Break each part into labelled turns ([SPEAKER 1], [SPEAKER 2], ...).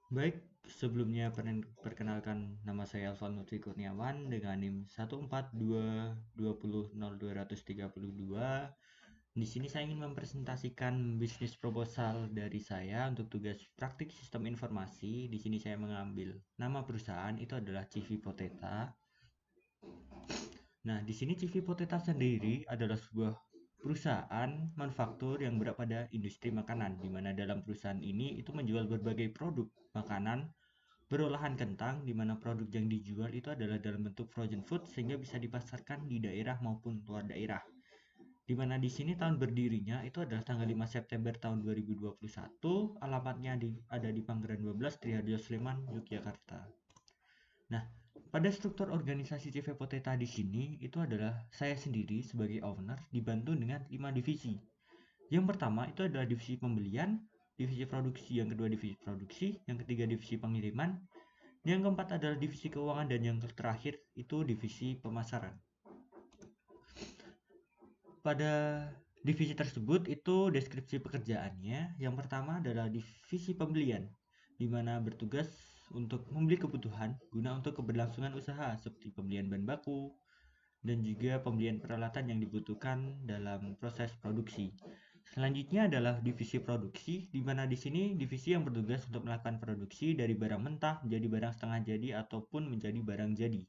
[SPEAKER 1] Baik, sebelumnya perkenalkan nama saya Alvan Lutfi Kurniawan dengan NIM 14220200232. Di sini saya ingin mempresentasikan bisnis proposal dari saya untuk tugas praktik sistem informasi. Di sini saya mengambil nama perusahaan itu adalah CV Poteta. Nah, di sini CV Poteta sendiri adalah sebuah perusahaan manufaktur yang berada pada industri makanan, di mana dalam perusahaan ini itu menjual berbagai produk makanan berolahan kentang, di mana produk yang dijual itu adalah dalam bentuk frozen food sehingga bisa dipasarkan di daerah maupun luar daerah. Di mana di sini tahun berdirinya itu adalah tanggal 5 September tahun 2021, alamatnya ada di Panggeran 12, Triharjo Sleman, Yogyakarta. Nah, pada struktur organisasi CV Poteta di sini itu adalah saya sendiri sebagai owner dibantu dengan 5 divisi. Yang pertama itu adalah divisi pembelian, divisi produksi, yang kedua divisi produksi, yang ketiga divisi pengiriman, yang keempat adalah divisi keuangan, dan yang terakhir itu divisi pemasaran. Pada divisi tersebut itu deskripsi pekerjaannya. Yang pertama adalah divisi pembelian, di mana bertugas untuk membeli kebutuhan guna untuk keberlangsungan usaha seperti pembelian bahan baku dan juga pembelian peralatan yang dibutuhkan dalam proses produksi. Selanjutnya adalah divisi produksi, di mana di sini divisi yang bertugas untuk melakukan produksi dari barang mentah menjadi barang setengah jadi ataupun menjadi barang jadi.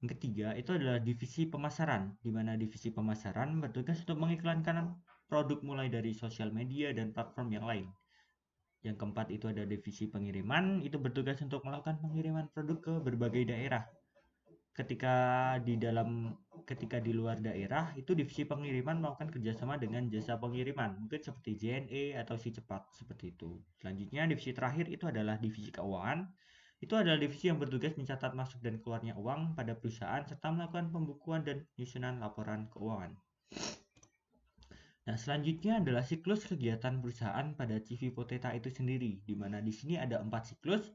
[SPEAKER 1] Yang ketiga itu adalah divisi pemasaran, di mana divisi pemasaran bertugas untuk mengiklankan produk mulai dari sosial media dan platform yang lain. Yang keempat itu ada divisi pengiriman, itu bertugas untuk melakukan pengiriman produk ke berbagai daerah. Ketika di dalam ketika di luar daerah itu divisi pengiriman melakukan kerjasama dengan jasa pengiriman, mungkin seperti JNE atau Si Cepat seperti itu. Selanjutnya divisi terakhir itu adalah divisi keuangan. Itu adalah divisi yang bertugas mencatat masuk dan keluarnya uang pada perusahaan serta melakukan pembukuan dan penyusunan laporan keuangan. Nah, selanjutnya adalah siklus kegiatan perusahaan pada CV Poteta itu sendiri, di mana di sini ada 4 siklus.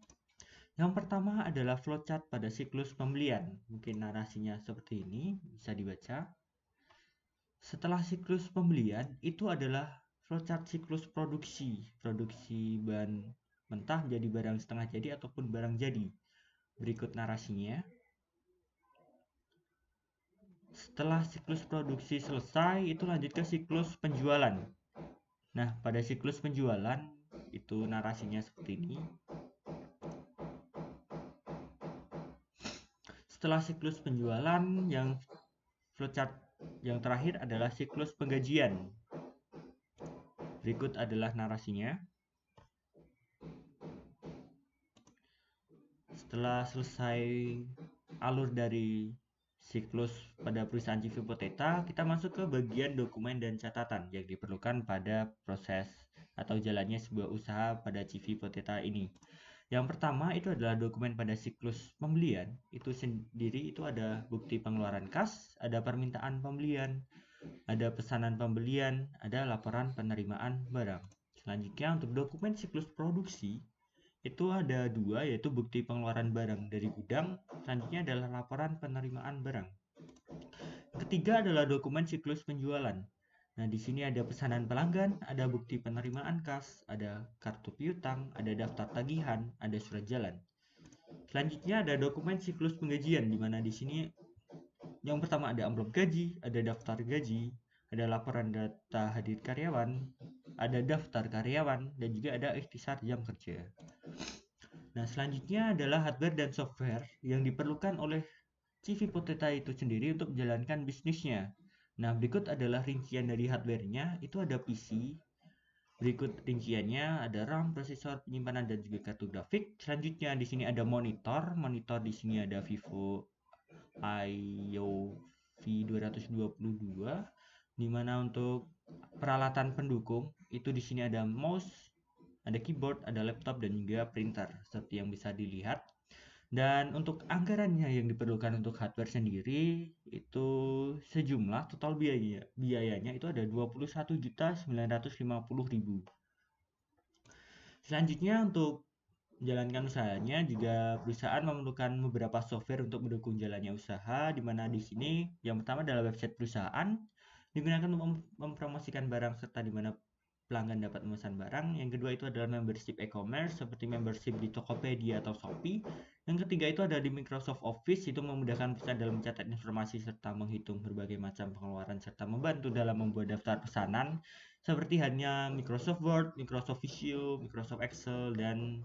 [SPEAKER 1] Yang pertama adalah flowchart pada siklus pembelian. Mungkin narasinya seperti ini, bisa dibaca. Setelah siklus pembelian, itu adalah flowchart siklus produksi. Produksi bahan mentah menjadi barang setengah jadi ataupun barang jadi. Berikut narasinya. Setelah siklus produksi selesai, itu lanjut ke siklus penjualan. Nah, pada siklus penjualan, itu narasinya seperti ini. Setelah siklus penjualan, yang flowchart yang terakhir adalah siklus penggajian. Berikut adalah narasinya. Setelah selesai alur dari siklus pada perusahaan CV Poteta, kita masuk ke bagian dokumen dan catatan yang diperlukan pada proses atau jalannya sebuah usaha pada CV Poteta ini. Yang pertama itu adalah dokumen pada siklus pembelian. Itu sendiri itu ada bukti pengeluaran kas, ada permintaan pembelian, ada pesanan pembelian, ada laporan penerimaan barang. Selanjutnya untuk dokumen siklus produksi itu ada dua, yaitu bukti pengeluaran barang dari gudang. Selanjutnya adalah laporan penerimaan barang. Ketiga adalah dokumen siklus penjualan. Nah, di sini ada pesanan pelanggan, ada bukti penerimaan kas, ada kartu piutang, ada daftar tagihan, ada surat jalan. Selanjutnya ada dokumen siklus penggajian, di mana di sini yang pertama ada amplop gaji, ada daftar gaji, ada laporan data hadir karyawan, ada daftar karyawan, dan juga ada ikhtisar jam kerja. Nah, selanjutnya adalah hardware dan software yang diperlukan oleh CV Poteta itu sendiri untuk menjalankan bisnisnya. Nah, berikut adalah rincian dari hardware-nya. Itu ada PC. Berikut rinciannya ada RAM, prosesor, penyimpanan, dan juga kartu grafik. Selanjutnya di sini ada monitor. Monitor di sini ada Vivo IO V222, di mana untuk peralatan pendukung itu di sini ada mouse, ada keyboard, ada laptop, dan juga printer seperti yang bisa dilihat. Dan untuk anggarannya yang diperlukan untuk hardware sendiri itu sejumlah total biayanya itu ada 21.950.000. Selanjutnya untuk menjalankan usahanya juga perusahaan memerlukan beberapa software untuk mendukung jalannya usaha, di mana di sini yang pertama adalah website perusahaan digunakan untuk mempromosikan barang serta di mana pelanggan dapat memesan barang. Yang kedua itu adalah membership e-commerce seperti membership di Tokopedia atau Shopee. Yang ketiga itu ada di Microsoft Office, itu memudahkan pesan dalam mencatat informasi serta menghitung berbagai macam pengeluaran serta membantu dalam membuat daftar pesanan seperti hanya Microsoft Word, Microsoft Visio, Microsoft Excel, dan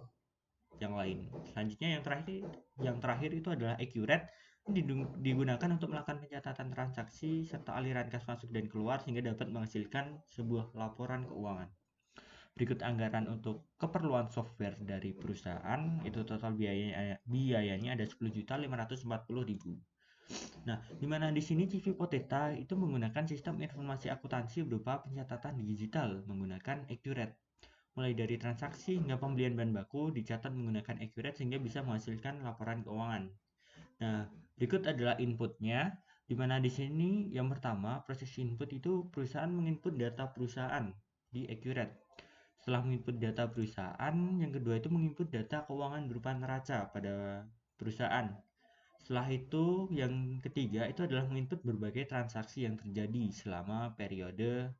[SPEAKER 1] yang lain. Selanjutnya yang terakhir itu adalah Accurate, digunakan untuk melakukan pencatatan transaksi serta aliran kas masuk dan keluar sehingga dapat menghasilkan sebuah laporan keuangan. Berikut anggaran untuk keperluan software dari perusahaan, itu total biayanya ada 10.540.000. Nah, di mana di sini CV Poteta itu menggunakan sistem informasi akuntansi berupa pencatatan digital menggunakan Accurate. Mulai dari transaksi hingga pembelian bahan baku dicatat menggunakan Accurate sehingga bisa menghasilkan laporan keuangan. Nah, berikut adalah inputnya, di mana di sini yang pertama proses input itu perusahaan menginput data perusahaan di Accurate. Setelah menginput data perusahaan, yang kedua itu menginput data keuangan berupa neraca pada perusahaan. Setelah itu, yang ketiga itu adalah menginput berbagai transaksi yang terjadi selama periode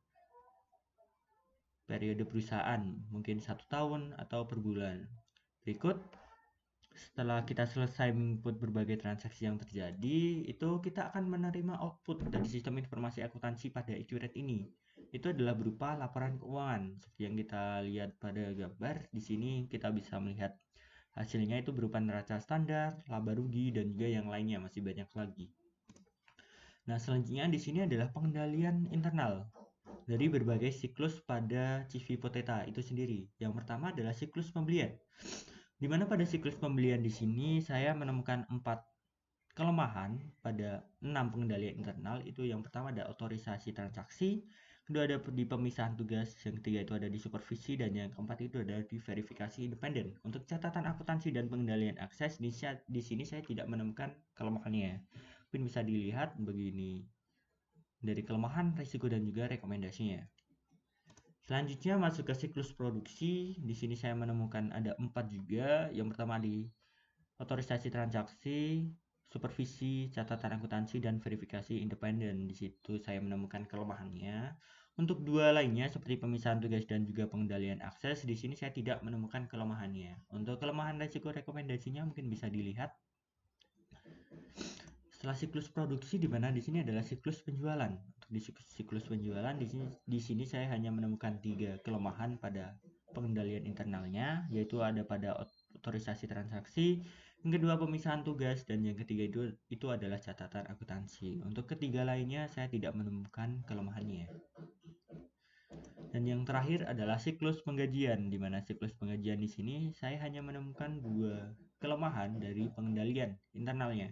[SPEAKER 1] perusahaan, mungkin 1 tahun atau per bulan. Berikut, setelah kita selesai menginput berbagai transaksi yang terjadi, itu kita akan menerima output dari sistem informasi akuntansi pada Accurate ini. Itu adalah berupa laporan keuangan. Seperti yang kita lihat pada gambar, di sini kita bisa melihat hasilnya itu berupa neraca standar, laba rugi, dan juga yang lainnya, masih banyak lagi. Nah, selanjutnya di sini adalah pengendalian internal dari berbagai siklus pada CV Poteta itu sendiri. Yang pertama adalah siklus pembelian. Di mana pada siklus pembelian di sini saya menemukan 4 kelemahan pada 6 pengendalian internal. Itu yang pertama ada otorisasi transaksi, kedua ada di pemisahan tugas, yang ketiga itu ada di supervisi, dan yang keempat itu ada di verifikasi independen. Untuk catatan akuntansi dan pengendalian akses di sini saya tidak menemukan kelemahannya. Mungkin bisa dilihat begini dari kelemahan, risiko, dan juga rekomendasinya. Selanjutnya masuk ke siklus produksi. Di sini saya menemukan ada 4 juga. Yang pertama di otorisasi transaksi, supervisi, catatan akuntansi, dan verifikasi independen. Di situ saya menemukan kelemahannya. Untuk dua lainnya seperti pemisahan tugas dan juga pengendalian akses, di sini saya tidak menemukan kelemahannya. Untuk kelemahan risiko rekomendasinya mungkin bisa dilihat. Setelah siklus produksi, di mana di sini adalah siklus penjualan. Untuk di siklus penjualan di sini saya hanya menemukan 3 kelemahan pada pengendalian internalnya, yaitu ada pada otorisasi transaksi, yang kedua pemisahan tugas, dan yang ketiga itu adalah catatan akuntansi. Untuk ketiga lainnya saya tidak menemukan kelemahannya. Dan yang terakhir adalah siklus penggajian, di mana siklus penggajian di sini saya hanya menemukan 2 kelemahan dari pengendalian internalnya,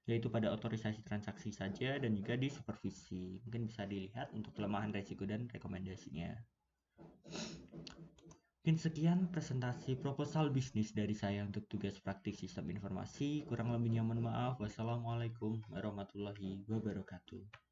[SPEAKER 1] yaitu pada otorisasi transaksi saja dan juga di supervisi. Mungkin bisa dilihat untuk kelemahan resiko dan rekomendasinya. Mungkin sekian presentasi proposal bisnis dari saya untuk tugas praktik sistem informasi. Kurang lebihnya mohon maaf. Wassalamualaikum warahmatullahi wabarakatuh.